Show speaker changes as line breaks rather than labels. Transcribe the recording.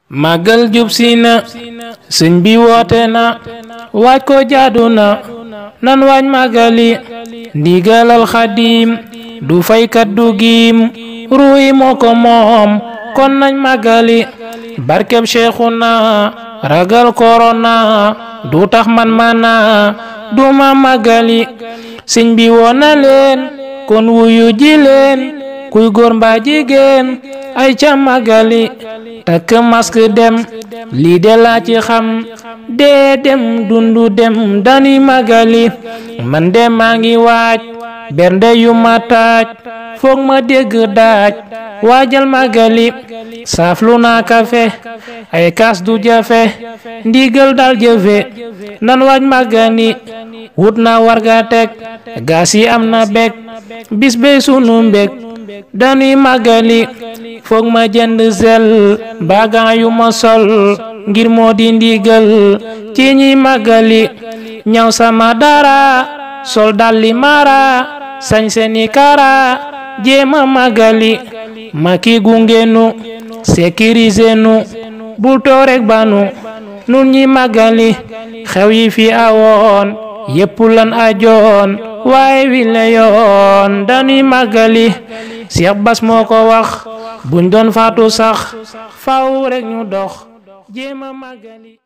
màggal jub si na sëñ bi woote na waaj ko jaadu na nan waaj màggali ndigalal xadim du faykat du giim ruuy moo ko moom kon nañ màggali barkeb Seexuna ragal korona du tax man mana du ma màggali sëñ bi woo na leen kon wuyu ji leen kuy góor mbaa jigéen ay ca màggali takk masque dem lii de laa ci xam dee dem dundu dem dañuy màggali man de maa ngi waaj bernde yu ma taaj foog ma dégg daaj waajal màggali saaflu naa kafe ay kaas du jafe ndigal dal jëfe nan waaj màggali wut na warga teg gaas yi am na bég bis bey sunu mbég dañuy màggali foog ma jënd zel bagan yu ma sol ngir moo di ndigal ci ñi màggali ñaw sama dara sol dalli mara sañ seeni kara jéema màggali maki gungenu sécuriser nu bul too rek banu nun ñi màggali xew yi fi awoon yépp lan ajoon waaye wi la yoon dañuy màggali Cheikh Bass moo ko wax buñ doon faatu sax faw rek ñu dox jéema màggali